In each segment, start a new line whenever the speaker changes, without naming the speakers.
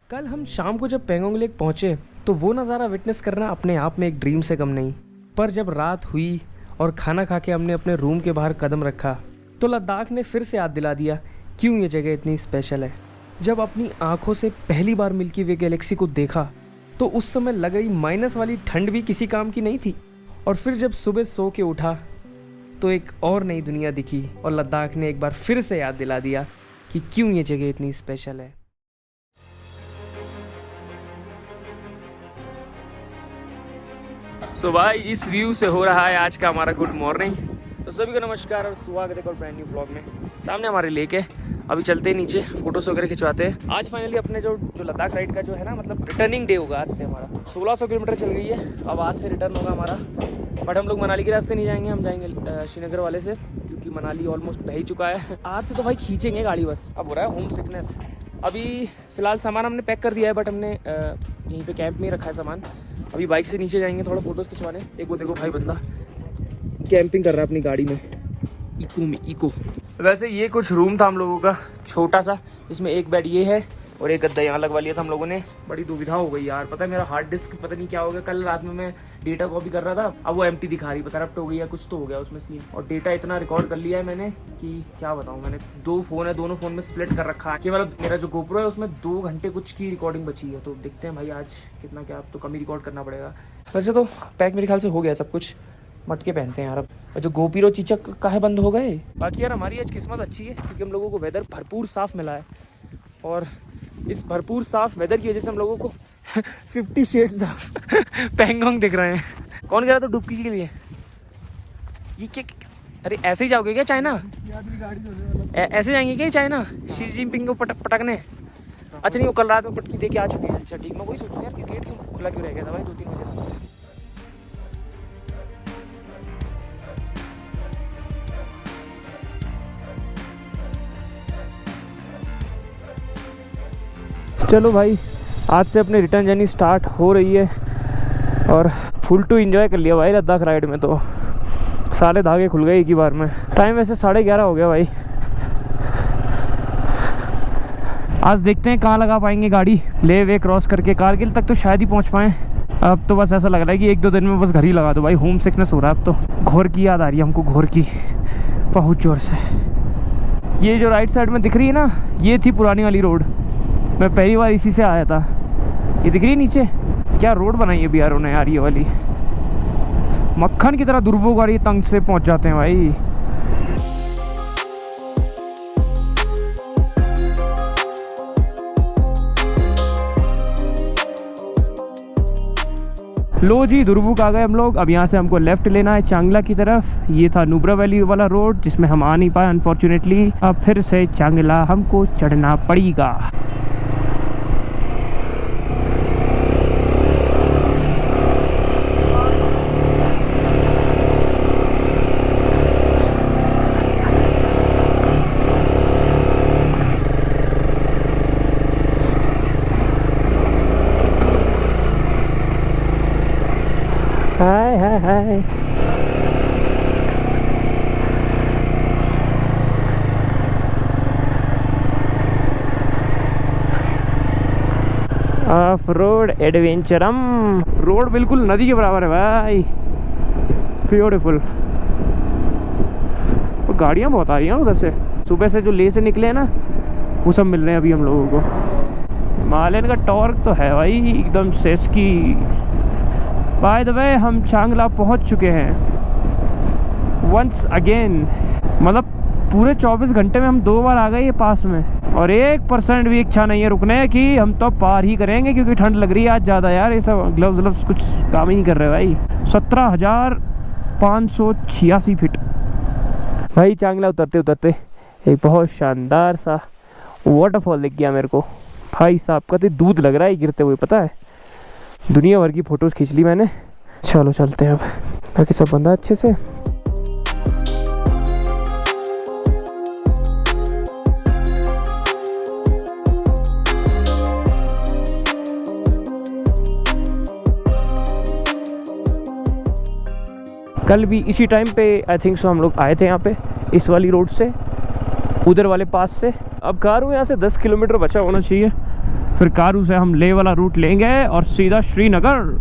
कल हम शाम को जब पेंगोंग लेक पहुंचे तो वो नज़ारा विटनेस करना अपने आप में एक ड्रीम से कम नहीं। पर जब रात हुई और खाना खा के हमने अपने रूम के बाहर कदम रखा तो लद्दाख ने फिर से याद दिला दिया क्यों ये जगह इतनी स्पेशल है। जब अपनी आंखों से पहली बार मिल्की वे गैलेक्सी को देखा तो उस समय लग रही माइनस वाली ठंड भी किसी काम की नहीं थी। और फिर जब सुबह सो के उठा तो एक और नई दुनिया दिखी और लद्दाख ने एक बार फिर से याद दिला दिया कि क्यों ये जगह इतनी स्पेशल है। सो भाई इस व्यू से हो रहा है आज का हमारा गुड मॉर्निंग। तो सभी को नमस्कार और स्वागत है एक और ब्रांड न्यू ब्लॉग में। सामने हमारे लेक है, अभी चलते हैं नीचे फोटोज वगैरह खिंचवाते हैं। आज फाइनली अपने जो लद्दाख राइड का जो है ना मतलब रिटर्निंग डे होगा आज से। हमारा 1600 किलोमीटर चल गई है, अब आज से रिटर्न होगा हमारा। बट हम लोग मनाली के रास्ते नहीं जाएंगे, हम जाएंगे श्रीनगर वाले से, क्योंकि मनाली ऑलमोस्ट बह ही चुका है। आज से तो भाई खींचेंगे गाड़ी, बस अब हो रहा है होम सिकनेस। अभी फ़िलहाल सामान हमने पैक कर दिया है, बट हमने यहीं पे कैंप में ही रखा है सामान। अभी बाइक से नीचे जाएंगे थोड़ा फोटोज़ खिंचवाने। एक वो देखो भाई बंदा कैंपिंग कर रहा है अपनी गाड़ी में, इको में इको। वैसे ये कुछ रूम था हम लोगों का छोटा सा, जिसमें एक बेड ये है और एक गद्दा यहाँ लगवा लिया था हम लोगों ने। बड़ी दुविधा हो गई यार, पता है मेरा हार्ड डिस्क पता नहीं क्या हो गया। कल रात में मैं डेटा कॉपी कर रहा था, अब वो एम्प्टी दिखा रही, करप्ट हो गई या कुछ तो हो गया उसमें सीन। और डेटा इतना रिकॉर्ड कर लिया है मैंने कि क्या बताऊँ। मैंने 2 फ़ोन है, दोनों फ़ोन में स्प्लिट कर रखा है। केवल मेरा जो गोप्रो है उसमें 2 घंटे कुछ की रिकॉर्डिंग बची है। तो देखते हैं भाई आज कितना क्या, अब तो कम ही रिकॉर्ड करना पड़ेगा। वैसे तो पैक मेरे ख्याल से हो गया सब कुछ, मटके पहनते हैं यार अब। और जो गोपीरो चीचक काहे बंद हो गए। बाकी यार हमारी आज किस्मत अच्छी है क्योंकि हम लोगों को वेदर भरपूर साफ मिला है। और इस भरपूर साफ वेदर की वजह से हम लोगों को 50 शेड्स ऑफ पेंगोंग दिख रहे हैं। कौन गया था डुबकी के लिए? ये क्या? अरे ऐसे ही जाओगे क्या चाइना? ऐसे जाएंगे क्या चाइना शी जिनपिंग को पटकने? अच्छा नहीं, वो कल रात में पटकी दे के आ चुके हैं। अच्छा ठीक, मैं वही सोचूं यार कि गेट क्यों खुला क्यों रह गया था भाई 2-3 बजे। चलो भाई आज से अपनी रिटर्न जर्नी स्टार्ट हो रही है और फुल टू एंजॉय कर लिया भाई लद्दाख राइड में। तो सारे धागे खुल गए एक ही बार में। टाइम वैसे 11:30 हो गया भाई। आज देखते हैं कहाँ लगा पाएंगे गाड़ी। ले वे क्रॉस करके कारगिल तक तो शायद ही पहुँच पाएँ। अब तो बस ऐसा लग रहा है कि 1-2 दिन में बस घर ही लगा दो भाई। होम सिकनेस हो रहा है अब तो। घोर की याद आ रही है हमको, घोर की बहुत जोर से। ये जो राइट साइड में दिख रही है ना, ये थी पुरानी वाली रोड। मैं पहली बार इसी से आया था। ये दिख रही है नीचे, क्या रोड बनाई है बिहारों ने यार। ये वाली मक्खन की तरह दुर्बो गाड़ी तंग से पहुंच जाते हैं भाई। लो जी दुर्बुक आ गए हम लोग। अब यहाँ से हमको लेफ्ट लेना है चांगला की तरफ। ये था नुब्रा वैली वाला रोड जिसमें हम आ नहीं पाए अनफॉर्चुनेटली। अब फिर से चांगला हमको चढ़ना पड़ेगा। Hi hi hi. Off road एडवेंचरम। रोड बिल्कुल नदी के बराबर है भाई, ब्यूटीफुल। तो गाड़ियाँ बहुत आ रही हैं उधर से। सुबह से जो ले से निकले हैं ना वो सब मिल रहे हैं अभी हम लोगों को। हिमालयन का टॉर्क तो है भाई एकदम सेस्की। बाय द वे हम चांगला पहुंच चुके हैं वंस अगेन। मतलब पूरे 24 घंटे में हम 2 बार आ गए ये पास में। और 1% भी इच्छा नहीं है रुकने की। हम तो पार ही करेंगे क्योंकि ठंड लग रही है आज ज़्यादा यार। ये सब ग्लव्स कुछ काम ही नहीं कर रहे भाई। 17,586 फीट भाई। चांगला उतरते उतरते एक बहुत शानदार सा वाटरफॉल दिख गया मेरे को भाई साहब का। तो दूध लग रहा है गिरते हुए, पता है। दुनिया भर की फ़ोटोज़ खींच ली मैंने। चलो चलते हैं अब, ताकि सब बंदा अच्छे से। कल भी इसी टाइम पे आई थिंक सो हम लोग आए थे यहाँ पे इस वाली रोड से, उधर वाले पास से। अब कार हूँ यहाँ से 10 किलोमीटर बचा होना चाहिए। फिर कारू से हम लेह वाला रूट लेंगे और सीधा श्रीनगर।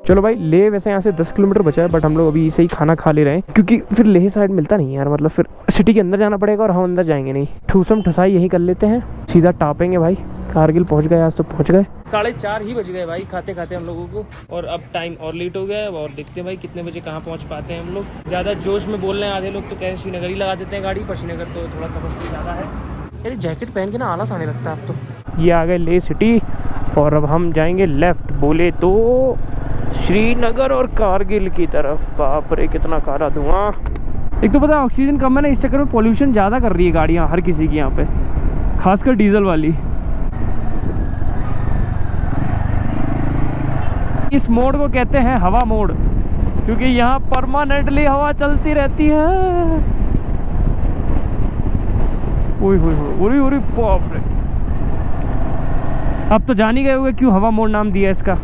चलो भाई, लेह वैसे यहाँ से 10 किलोमीटर बचा है, बट हम लोग अभी इसे ही खाना खा ले रहे हैं क्योंकि फिर लेह साइड मिलता नहीं है यार, मतलब फिर सिटी के अंदर जाना पड़ेगा और हम अंदर जाएंगे नहीं। ठूसम ठुसाई यही कर लेते हैं, सीधा टापेंगे भाई। कारगिल पहुँच गए, आज तो पहुँच गए। 4:30 ही बज गए भाई खाते खाते हम लोगों को, और अब टाइम और लेट हो गया है। और देखते हैं भाई कितने बजे कहाँ पहुँच पाते हैं हम लोग। ज़्यादा जोश में बोल रहे हैं आधे लोग, तो कह श्रीनगर ही लगा देते हैं गाड़ी, पर श्रीनगर तो थोड़ा सा मुश्किल ज़्यादा है। यार जैकेट पहन के ना आलस आने लगता है अब तो। ये आ गए लेह सिटी और अब हम जाएंगे लेफ्ट बोले तो श्रीनगर और कारगिल की तरफ। बाप रे कितना काला धुआं। एक तो पता है ऑक्सीजन कम है ना, इस चक्कर में पॉल्यूशन ज़्यादा कर रही है गाड़ियाँ हर किसी की यहाँ पे, खासकर डीजल वाली। इस मोड को कहते हैं हवा मोड, क्योंकि यहाँ परमानेंटली हवा चलती रहती है। ओए होए होए, उरी बाप रे। अब तो जान ही गए होंगे क्यों हवा मोड नाम दिया इसका।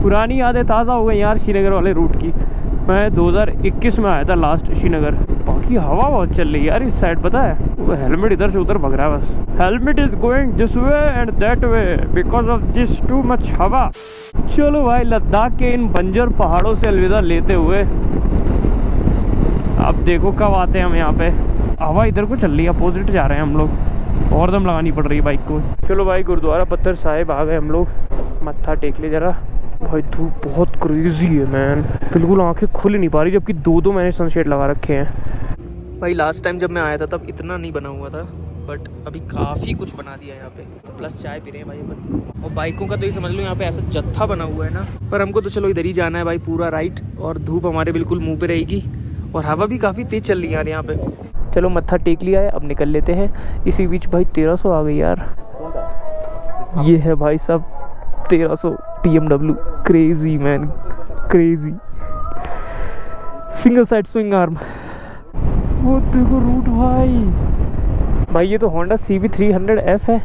पुरानी यादें ताज़ा हो गई यार श्रीनगर वाले रूट की। मैं 2021 में आया था लास्ट श्रीनगर। बाकी हवा बहुत चल रही है यार इस साइड, पता है। वो हेलमेट इधर से उधर भग रहा है बस। Helmet is going this way and that way because of this too much हवा। चलो भाई, लद्दाख के इन बंजर पहाड़ों से अलविदा लेते हुए अब देखो कब आते हैं हम यहाँ पे। हवा इधर को चल रही है, अपोजिट जा रहे हैं हम लोग, और दम लगानी पड़ रही है बाइक को। चलो भाई, गुरुद्वारा पत्थर साहिब आ गए हम लोग। मत्था टेक ले जरा। भाई धूप बहुत क्रेजी है मैन, बिल्कुल आंखें खुल नहीं पा रही, जबकि दो मैंने सनशेड लगा रखे हैं। भाई लास्ट टाइम जब मैं आया था तब इतना नहीं बना हुआ था, बट अभी काफ़ी कुछ बना दिया है यहाँ पे। प्लस चाय पी रहे हैं भाई अपन। और बाइकों का तो ये समझ लो यहाँ पे ऐसा जत्था बना हुआ है ना। पर हमको तो चलो इधर ही जाना है भाई, पूरा राइट। और धूप हमारे बिल्कुल मुँह पे रहेगी, और हवा भी काफ़ी तेज़ चल रही है यार यहाँ पे। चलो मत्था टेक लिया है, अब निकल लेते हैं। इसी बीच भाई 1300 आ गई यार। ये है भाई सब 1300 BMW। Crazy man, crazy. Single side swing arm. वो देखो रूट भाई। ये तो होंडा CB300F है।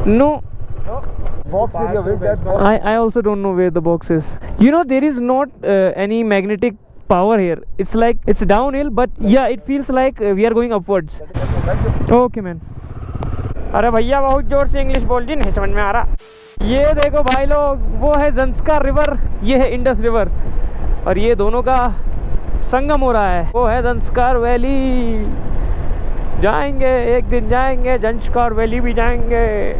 No. Box area, where is that box? I also don't know where the box is. You know, there is not any magnetic power here. It's like it's downhill, but yeah, it feels like we are going upwards. Okay man. अरे भैया बहुत जोर से English बोल दी, नहीं समझ में आ रहा। ये देखो भाई लोग, वो है ज़ंस्कार रिवर, ये है इंडस रिवर, और ये दोनों का संगम हो रहा है। वो है ज़ंस्कार वैली। जाएंगे एक दिन, जाएंगे ज़ंस्कार वैली भी जाएंगे।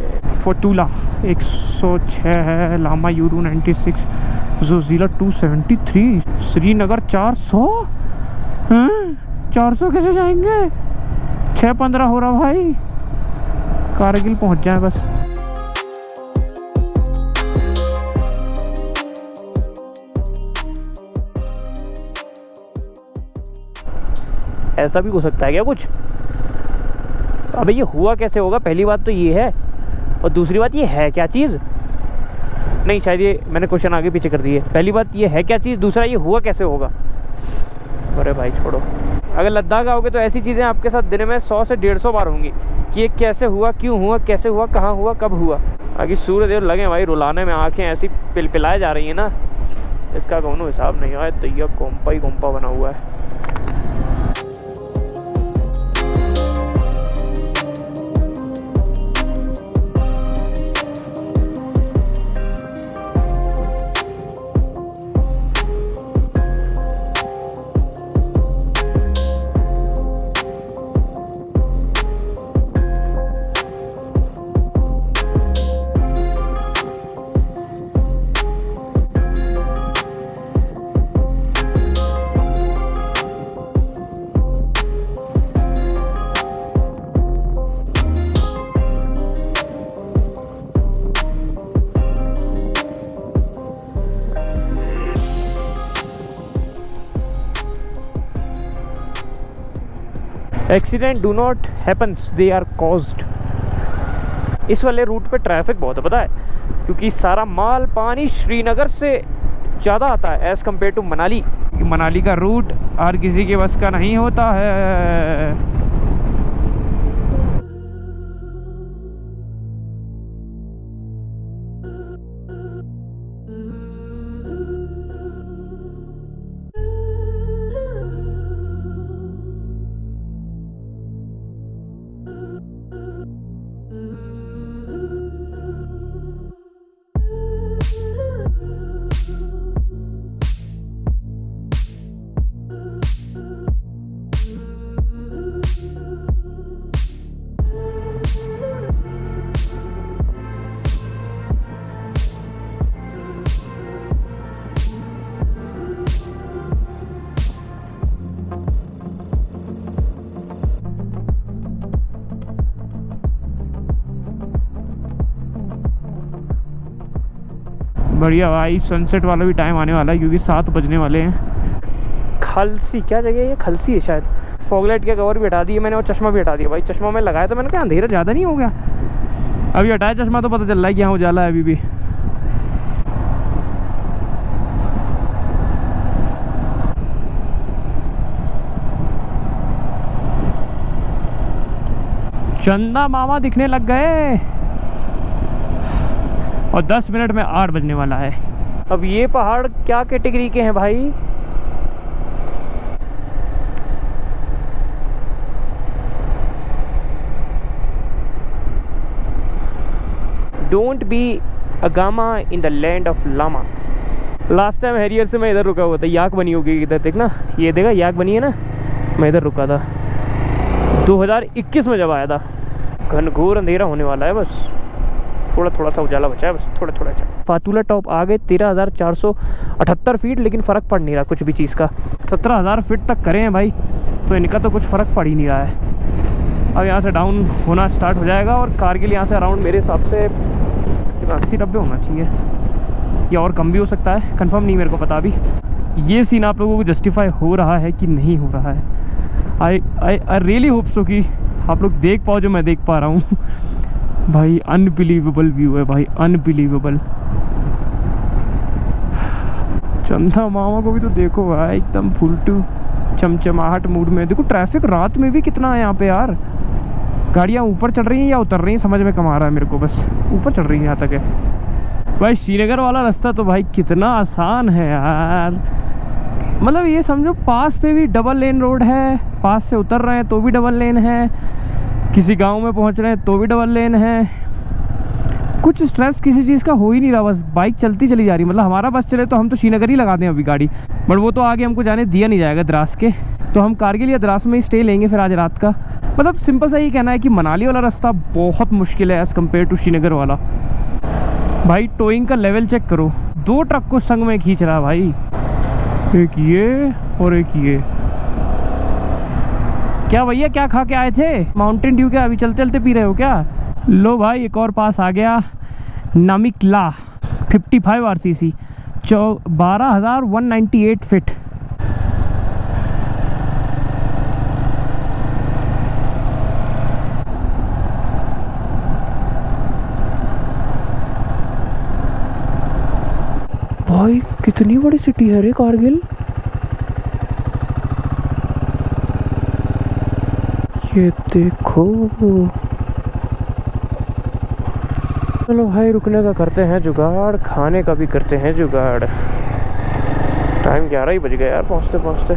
फतूला 106 है, लामा यूरू 96, जोजिला 273, श्रीनगर 400। 400 कैसे जाएंगे? 6:15 हो रहा भाई। कारगिल पहुंच जाए बस। ऐसा भी हो सकता है क्या कुछ? अबे ये हुआ कैसे होगा? पहली बात तो ये है, और दूसरी बात ये है क्या चीज़? नहीं, शायद ये मैंने क्वेश्चन आगे पीछे कर दिए। पहली बात ये है क्या चीज़, दूसरा ये हुआ कैसे होगा। अरे भाई छोड़ो। अगर लद्दाख आओगे तो ऐसी चीज़ें आपके साथ दिन में 100 से 150 बार होंगी कि ये कैसे हुआ, क्यों हुआ, कैसे हुआ, कहाँ हुआ, कब हुआ। आगे सूर्यदेव लगे भाई रुलाने में, आंखें ऐसी पिलपिलाए जा रही हैं ना, इसका कौनो हिसाब नहीं आया। तो ये गोम्पा ही गोम्पा बना हुआ है। Accident do not happens, they are caused. इस वाले रूट पे ट्रैफिक बहुत है पता है, क्योंकि सारा माल पानी श्रीनगर से ज़्यादा आता है as compare to Manali. Manali का रूट हर किसी के बस का नहीं होता है। बढ़िया भाई, सनसेट वाला भी टाइम आने वाला है क्योंकि 7 बजने वाले हैं। खलसी क्या जगह है ये? खलसी है शायद। फॉगलाइट के कवर भी हटा दिए मैंने और चश्मा भी हटा दिया भाई। चश्मा मैं लगाया तो मैंने कहा अंधेरा ज़्यादा नहीं हो गया, अभी हटाया चश्मा तो पता चल रहा है कि यहाँ उजाला है अभी भी। चंदा मामा दिखने लग गए और 10 मिनट में 8 बजने वाला है। अब ये पहाड़ क्या कैटेगरी के हैं भाई? डोंट बी अगामा in the land of lama. Last time Harrier से मैं इधर रुका हुआ था, याक बनी होगी इधर, देखना ये देखा याक बनी है ना, मैं इधर रुका था 2021 में जब आया था। घनघोर अंधेरा होने वाला है, बस थोड़ा थोड़ा सा उजाला बचा है, बस थोड़ा थोड़ा सा। फातुला टॉप आ गए 13,478 फीट, लेकिन फ़र्क पड़ नहीं रहा कुछ भी चीज़ का। 17,000 फीट तक करे हैं भाई, तो इनका तो कुछ फ़र्क पड़ ही नहीं रहा है। अब यहाँ से डाउन होना स्टार्ट हो जाएगा और कारगिल यहाँ से अराउंड मेरे हिसाब से 80-90 होना चाहिए, या और कम भी हो सकता है, कंफर्म नहीं मेरे को पता अभी। ये सीन आप लोगों को जस्टिफाई हो रहा है कि नहीं हो रहा है? आई रियली होप सो कि आप लोग देख पाओ जो मैं देख पा रहा हूँ। भाई अनबिलीवेबल व्यू है भाई, अनबिलीवेबल। चंदा मामा को भी तो देखो भाई, एकदम फुल टू चमचमाहट मूड में। देखो ट्रैफिक रात में भी कितना है यहाँ पे यार। गाड़ियाँ ऊपर चढ़ रही हैं या उतर रही हैं समझ में कम आ रहा है मेरे को, बस ऊपर चढ़ रही हैं यहाँ तक है। भाई श्रीनगर वाला रास्ता तो भाई कितना आसान है यार, मतलब ये समझो पास पे भी डबल लेन रोड है, पास से उतर रहे हैं तो भी डबल लेन है, किसी गांव में पहुंच रहे हैं तो भी डबल लेन है। कुछ स्ट्रेस किसी चीज़ का हो ही नहीं रहा, बस बाइक चलती चली जा रही। मतलब हमारा बस चले तो हम तो श्रीनगर ही लगा दें अभी गाड़ी, बट वो तो आगे हमको जाने दिया नहीं जाएगा द्रास के, तो हम कारगिल या द्रास में ही स्टे लेंगे फिर आज रात का। मतलब सिंपल सा ये कहना है कि मनाली वाला रास्ता बहुत मुश्किल है एज़ कम्पेयर टू श्रीनगर वाला। भाई टोइंग का लेवल चेक करो, 2 ट्रक को संग में खींच रहा है भाई, एक ये और एक ये। क्या भैया क्या खा के आए थे? माउंटेन ड्यू क्या अभी चलते चलते पी रहे हो क्या? लो भाई एक और पास आ गया, नामिकला 55 RCC 12,198 फिट। भाई कितनी बड़ी सिटी है रे कारगिल। ये देखो, चलो भाई रुकने का करते हैं जुगाड़, खाने का भी करते हैं जुगाड़। टाइम 11 ही बज गया यार पहुँचते पहुँचते।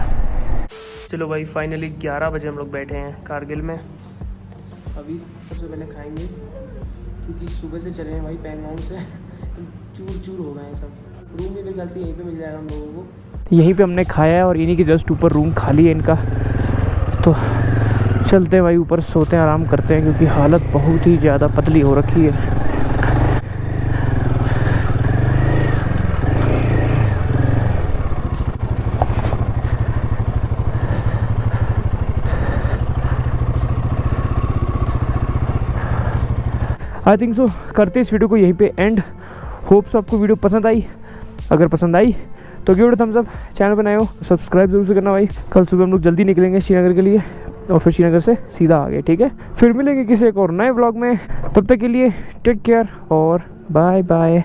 चलो भाई फाइनली 11 बजे हम लोग बैठे हैं कारगिल में। अभी सबसे पहले खाएंगे क्योंकि सुबह से चले हैं भाई पैंगोंग से, चूर चूर हो गए हैं सब। रूम भी मेरे ख्याल से यहीं पे मिल जाएगा हम लोगों को, यहीं पे हमने खाया है और इन्हीं के जस्ट ऊपर रूम खाली है इनका। तो चलते हैं भाई ऊपर, सोते हैं, आराम करते हैं क्योंकि हालत बहुत ही ज़्यादा पतली हो रखी है। आई थिंक सो करते इस वीडियो को यहीं पे एंड। होप्स आपको वीडियो पसंद आई, अगर पसंद आई तो give it thumbs up. Channel पर नए हो सब्सक्राइब जरूर से करना भाई। कल सुबह हम लोग जल्दी निकलेंगे श्रीनगर के लिए। और फिर श्रीनगर से सीधा आ गए। ठीक है, फिर मिलेंगे किसी एक और नए व्लॉग में, तब तक के लिए टेक केयर और बाय बाय।